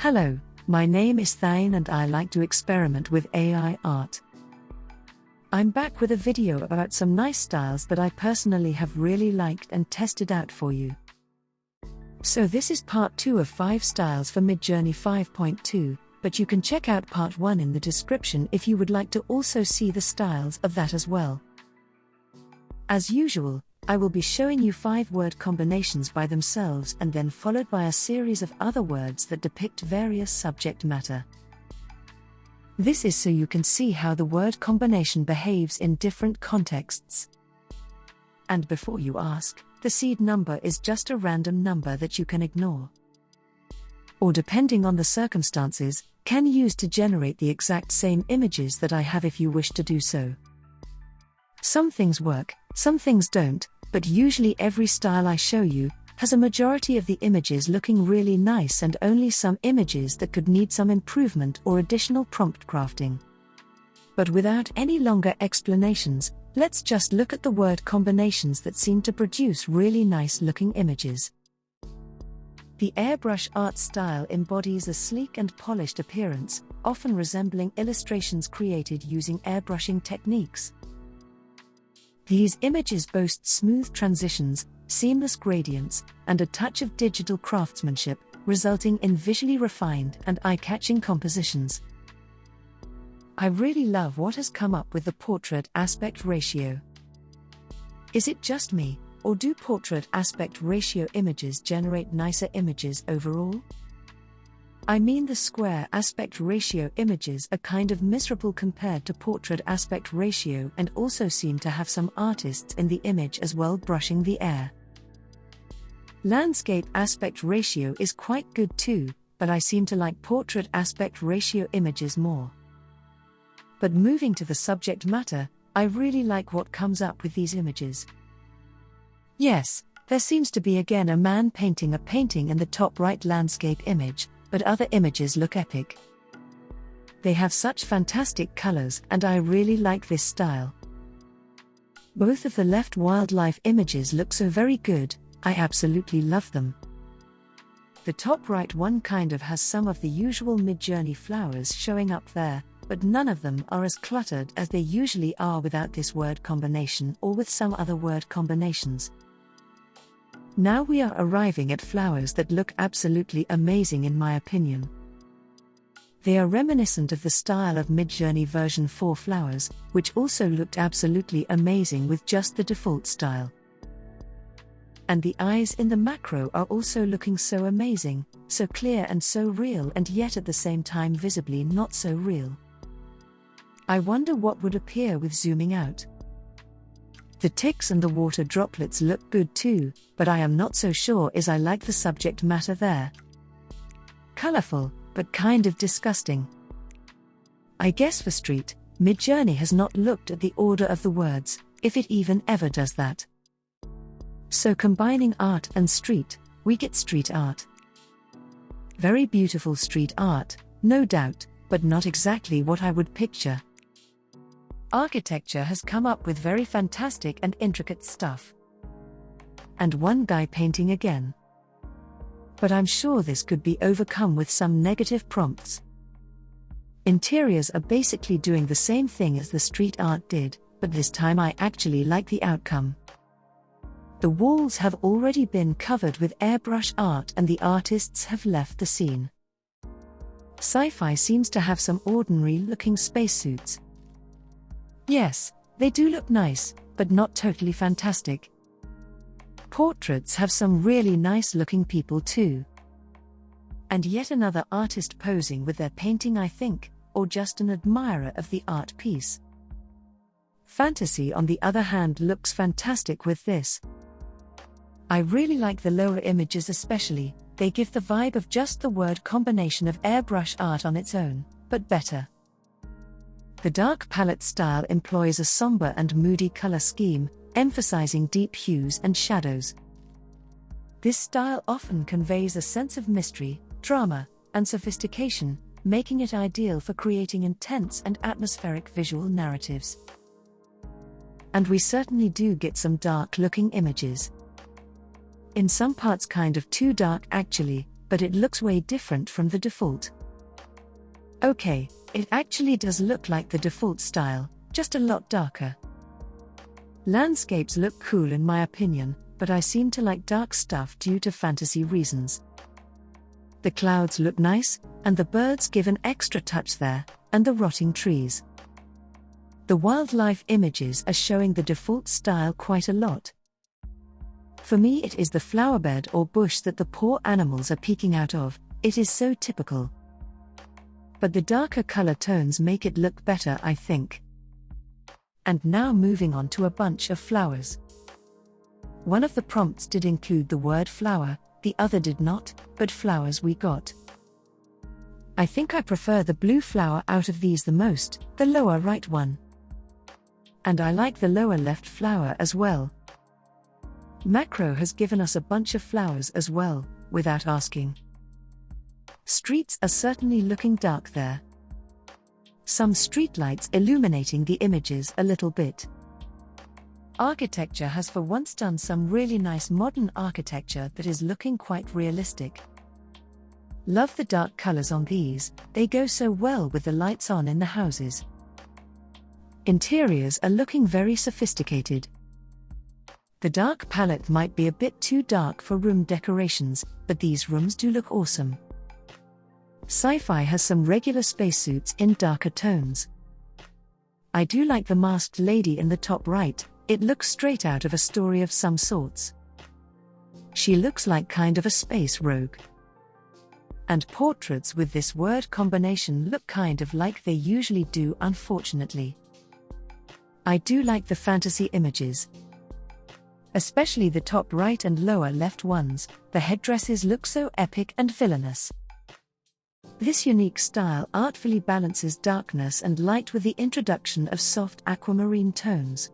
Hello, my name is Thane and I like to experiment with AI art. I'm back with a video about some nice styles that I personally have really liked and tested out for you. So this is part 2 of 5 styles for Midjourney 5.2, but you can check out part 1 in the description if you would like to also see the styles of that as well. As usual, I will be showing you 5 word combinations by themselves and then followed by a series of other words that depict various subject matter. This is so you can see how the word combination behaves in different contexts. And before you ask, the seed number is just a random number that you can ignore. Or depending on the circumstances, can use to generate the exact same images that I have if you wish to do so. Some things work, some things don't, but usually every style I show you has a majority of the images looking really nice and only some images that could need some improvement or additional prompt crafting. But without any longer explanations, let's just look at the word combinations that seem to produce really nice looking images. The airbrush art style embodies a sleek and polished appearance, often resembling illustrations created using airbrushing techniques. These images boast smooth transitions, seamless gradients, and a touch of digital craftsmanship, resulting in visually refined and eye-catching compositions. I really love what has come up with the portrait aspect ratio. Is it just me, or do portrait aspect ratio images generate nicer images overall? I mean, the square aspect ratio images are kind of miserable compared to portrait aspect ratio and also seem to have some artists in the image as well brushing the air. Landscape aspect ratio is quite good too, but I seem to like portrait aspect ratio images more. But moving to the subject matter, I really like what comes up with these images. Yes, there seems to be again a man painting a painting in the top right landscape image, but other images look epic. They have such fantastic colors and I really like this style. Both of the left wildlife images look so very good, I absolutely love them. The top right one kind of has some of the usual Midjourney flowers showing up there, but none of them are as cluttered as they usually are without this word combination or with some other word combinations. Now we are arriving at flowers that look absolutely amazing in my opinion. They are reminiscent of the style of Midjourney version 4 flowers, which also looked absolutely amazing with just the default style. And the eyes in the macro are also looking so amazing, so clear and so real, and yet at the same time visibly not so real. I wonder what would appear with zooming out. The ticks and the water droplets look good too, but I am not so sure as I like the subject matter there. Colorful, but kind of disgusting. I guess for street, Midjourney has not looked at the order of the words, if it even ever does that. So combining art and street, we get street art. Very beautiful street art, no doubt, but not exactly what I would picture. Architecture has come up with very fantastic and intricate stuff. And one guy painting again. But I'm sure this could be overcome with some negative prompts. Interiors are basically doing the same thing as the street art did, but this time I actually like the outcome. The walls have already been covered with airbrush art and the artists have left the scene. Sci-fi seems to have some ordinary-looking spacesuits. Yes, they do look nice, but not totally fantastic. Portraits have some really nice-looking people too. And yet another artist posing with their painting, I think, or just an admirer of the art piece. Fantasy, on the other hand, looks fantastic with this. I really like the lower images especially, they give the vibe of just the word combination of airbrush art on its own, but better. The dark palette style employs a somber and moody color scheme, emphasizing deep hues and shadows. This style often conveys a sense of mystery, drama, and sophistication, making it ideal for creating intense and atmospheric visual narratives. And we certainly do get some dark-looking images. In some parts kind of too dark actually, but it looks way different from the default. Okay, it actually does look like the default style, just a lot darker. Landscapes look cool in my opinion, but I seem to like dark stuff due to fantasy reasons. The clouds look nice, and the birds give an extra touch there, and the rotting trees. The wildlife images are showing the default style quite a lot. For me, it is the flowerbed or bush that the poor animals are peeking out of. It is so typical. But the darker color tones make it look better, I think. And now moving on to a bunch of flowers. One of the prompts did include the word flower, the other did not, but flowers we got. I think I prefer the blue flower out of these the most, the lower right one. And I like the lower left flower as well. Macro has given us a bunch of flowers as well, without asking. Streets are certainly looking dark there. Some streetlights illuminating the images a little bit. Architecture has for once done some really nice modern architecture that is looking quite realistic. Love the dark colors on these, they go so well with the lights on in the houses. Interiors are looking very sophisticated. The dark palette might be a bit too dark for room decorations, but these rooms do look awesome. Sci-fi has some regular spacesuits in darker tones. I do like the masked lady in the top right, it looks straight out of a story of some sorts. She looks like kind of a space rogue. And portraits with this word combination look kind of like they usually do, unfortunately. I do like the fantasy images. Especially the top right and lower left ones, the headdresses look so epic and villainous. This unique style artfully balances darkness and light with the introduction of soft aquamarine tones.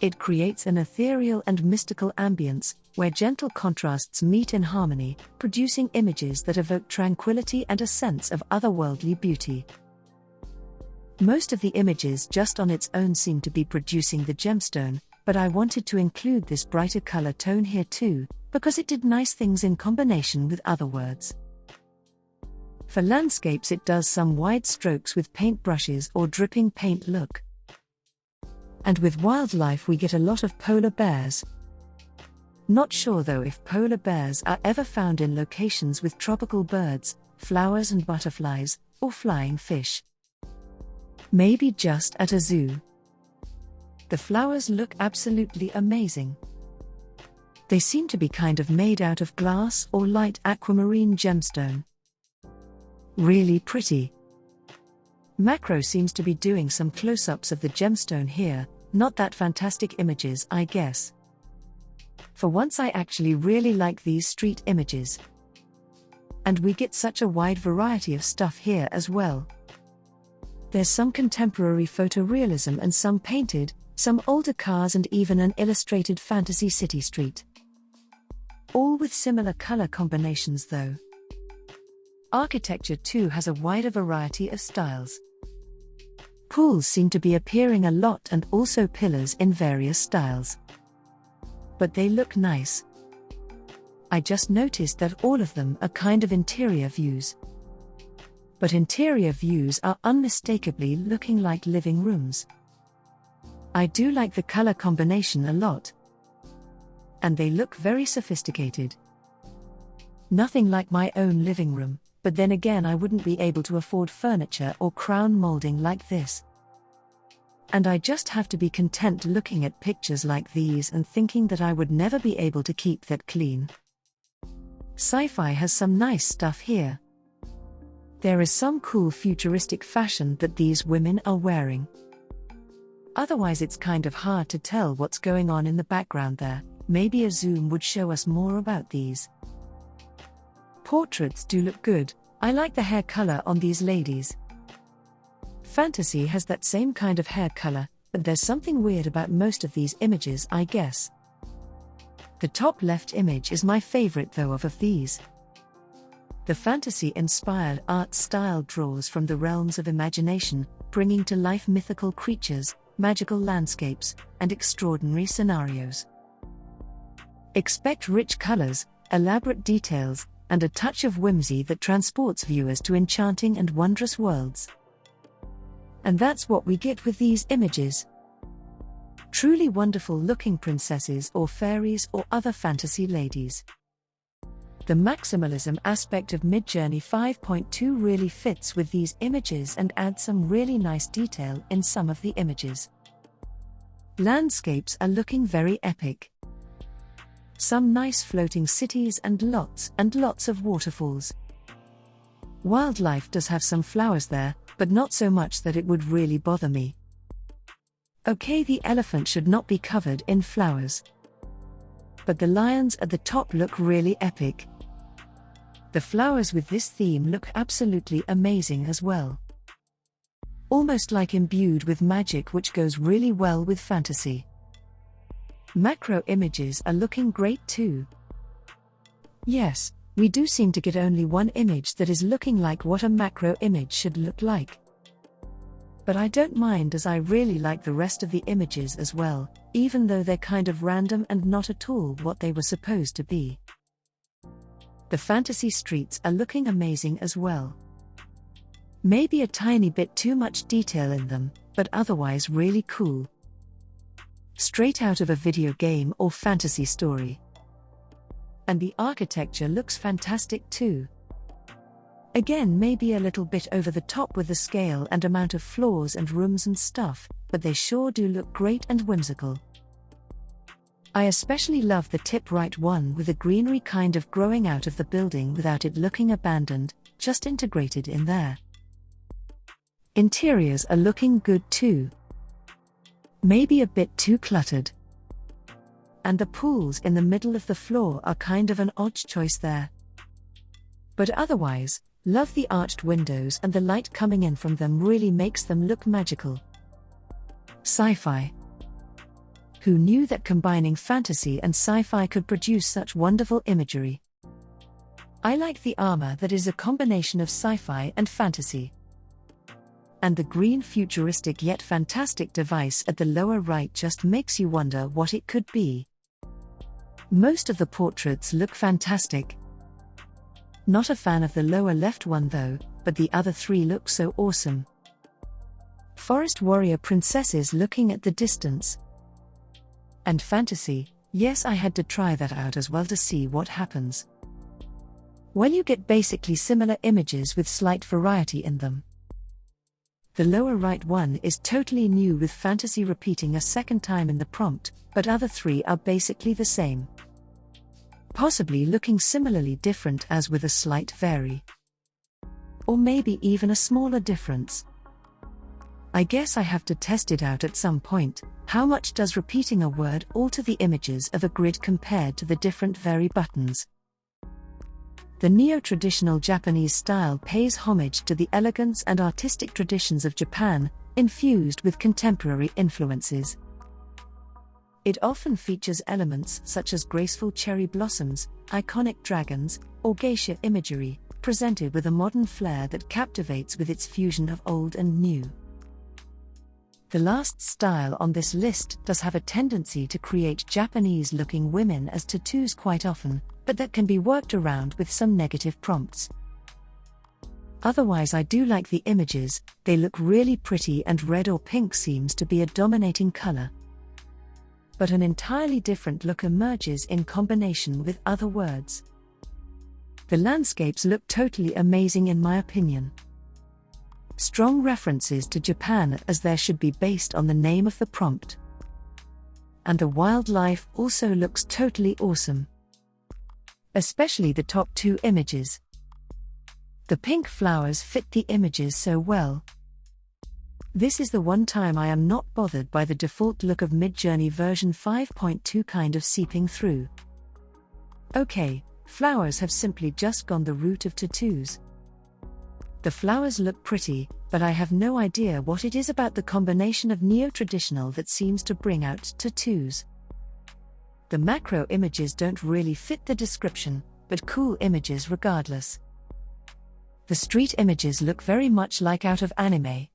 It creates an ethereal and mystical ambience, where gentle contrasts meet in harmony, producing images that evoke tranquility and a sense of otherworldly beauty. Most of the images just on its own seem to be producing the gemstone, but I wanted to include this brighter color tone here too, because it did nice things in combination with other words. For landscapes it does some wide strokes with paintbrushes or dripping paint look. And with wildlife we get a lot of polar bears. Not sure though if polar bears are ever found in locations with tropical birds, flowers and butterflies, or flying fish. Maybe just at a zoo. The flowers look absolutely amazing. They seem to be kind of made out of glass or light aquamarine gemstone. Really pretty. Macro seems to be doing some close-ups of the gemstone here, not that fantastic images I guess. For once I actually really like these street images. And we get such a wide variety of stuff here as well. There's some contemporary photorealism and some painted, some older cars and even an illustrated fantasy city street. All with similar color combinations though. Architecture too has a wider variety of styles. Pools seem to be appearing a lot and also pillars in various styles. But they look nice. I just noticed that all of them are kind of interior views. But interior views are unmistakably looking like living rooms. I do like the color combination a lot. And they look very sophisticated. Nothing like my own living room, but then again I wouldn't be able to afford furniture or crown molding like this. And I just have to be content looking at pictures like these and thinking that I would never be able to keep that clean. Sci-fi has some nice stuff here. There is some cool futuristic fashion that these women are wearing. Otherwise it's kind of hard to tell what's going on in the background there, maybe a zoom would show us more about these. Portraits do look good, I like the hair color on these ladies. Fantasy has that same kind of hair color, but there's something weird about most of these images I guess. The top left image is my favorite though of these. The fantasy-inspired art style draws from the realms of imagination, bringing to life mythical creatures, magical landscapes, and extraordinary scenarios. Expect rich colors, elaborate details, and a touch of whimsy that transports viewers to enchanting and wondrous worlds. And that's what we get with these images. Truly wonderful looking princesses or fairies or other fantasy ladies. The maximalism aspect of Midjourney 5.2 really fits with these images and adds some really nice detail in some of the images. Landscapes are looking very epic. Some nice floating cities and lots of waterfalls. Wildlife does have some flowers there, but not so much that it would really bother me. Okay, the elephant should not be covered in flowers. But the lions at the top look really epic. The flowers with this theme look absolutely amazing as well. Almost like imbued with magic, which goes really well with fantasy. Macro images are looking great too. Yes, we do seem to get only one image that is looking like what a macro image should look like. But I don't mind, as I really like the rest of the images as well, even though they're kind of random and not at all what they were supposed to be. The fantasy streets are looking amazing as well. Maybe a tiny bit too much detail in them, but otherwise really cool. Straight out of a video game or fantasy story. And the architecture looks fantastic too. Again, maybe a little bit over the top with the scale and amount of floors and rooms and stuff, but they sure do look great and whimsical. I especially love the tip right one with the greenery kind of growing out of the building without it looking abandoned, just integrated in there. Interiors are looking good too. Maybe a bit too cluttered. And the pools in the middle of the floor are kind of an odd choice there. But otherwise, love the arched windows, and the light coming in from them really makes them look magical. Sci-fi. Who knew that combining fantasy and sci-fi could produce such wonderful imagery? I like the armor that is a combination of sci-fi and fantasy. And the green futuristic yet fantastic device at the lower right just makes you wonder what it could be. Most of the portraits look fantastic. Not a fan of the lower left one though, but the other three look so awesome. Forest warrior princesses looking at the distance. And fantasy, yes, I had to try that out as well to see what happens. Well, you get basically similar images with slight variety in them. The lower right one is totally new with fantasy repeating a second time in the prompt, but other three are basically the same. Possibly looking similarly different as with a slight vary. Or maybe even a smaller difference. I guess I have to test it out at some point. How much does repeating a word alter the images of a grid compared to the different vary buttons? The neo-traditional Japanese style pays homage to the elegance and artistic traditions of Japan, infused with contemporary influences. It often features elements such as graceful cherry blossoms, iconic dragons, or geisha imagery, presented with a modern flair that captivates with its fusion of old and new. The last style on this list does have a tendency to create Japanese-looking women as tattoos quite often, but that can be worked around with some negative prompts. Otherwise, I do like the images, they look really pretty, and red or pink seems to be a dominating color. But an entirely different look emerges in combination with other words. The landscapes look totally amazing in my opinion. Strong references to Japan, as there should be, based on the name of the prompt. And the wildlife also looks totally awesome. Especially the top two images. The pink flowers fit the images so well. This is the one time I am not bothered by the default look of Midjourney version 5.2 kind of seeping through. Okay, flowers have simply just gone the route of tattoos. The flowers look pretty, but I have no idea what it is about the combination of neo-traditional that seems to bring out tattoos. The macro images don't really fit the description, but cool images regardless. The street images look very much like out of anime.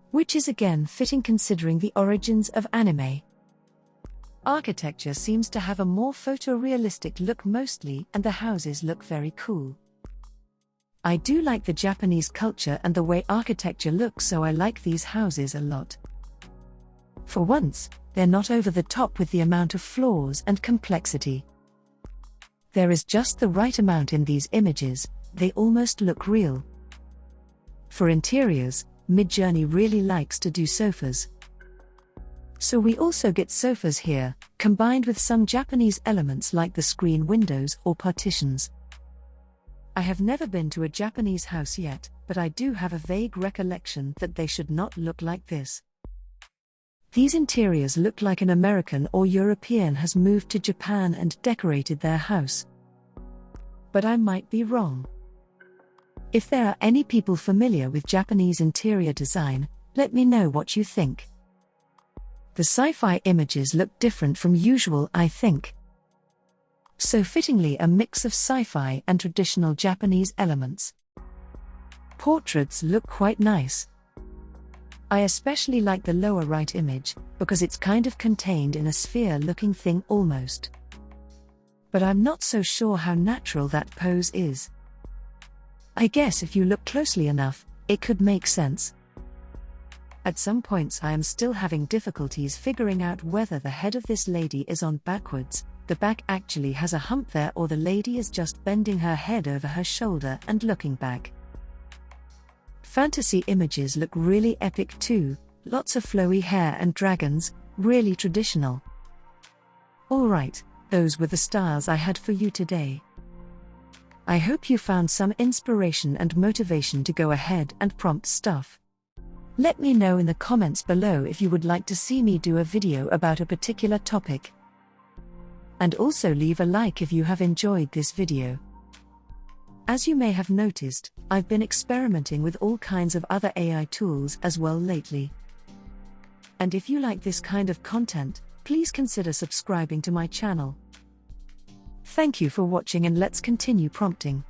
Which is again fitting considering the origins of anime. architecture seems to have a more photorealistic look mostly, and the houses look very cool. I do like the Japanese culture and the way architecture looks, so I like these houses a lot. For once, they're not over the top with the amount of flaws and complexity. There is just the right amount in these images, they almost look real. For interiors, Midjourney really likes to do sofas. So we also get sofas here, combined with some Japanese elements like the screen windows or partitions. I have never been to a Japanese house yet, but I do have a vague recollection that they should not look like this. These interiors look like an American or European has moved to Japan and decorated their house. But I might be wrong. If there are any people familiar with Japanese interior design, let me know what you think. The sci-fi images look different from usual, I think. So fittingly a mix of sci-fi and traditional Japanese elements. Portraits look quite nice. I especially like the lower right image, because it's kind of contained in a sphere-looking thing almost. But I'm not so sure how natural that pose is. I guess if you look closely enough, it could make sense. At some points I am still having difficulties figuring out whether the head of this lady is on backwards, the back actually has a hump there, or the lady is just bending her head over her shoulder and looking back. Fantasy images look really epic too, lots of flowy hair and dragons, really traditional. Alright, those were the styles I had for you today. I hope you found some inspiration and motivation to go ahead and prompt stuff. Let me know in the comments below if you would like to see me do a video about a particular topic. And also leave a like if you have enjoyed this video. As you may have noticed, I've been experimenting with all kinds of other AI tools as well lately. And if you like this kind of content, please consider subscribing to my channel. Thank you for watching, and let's continue prompting.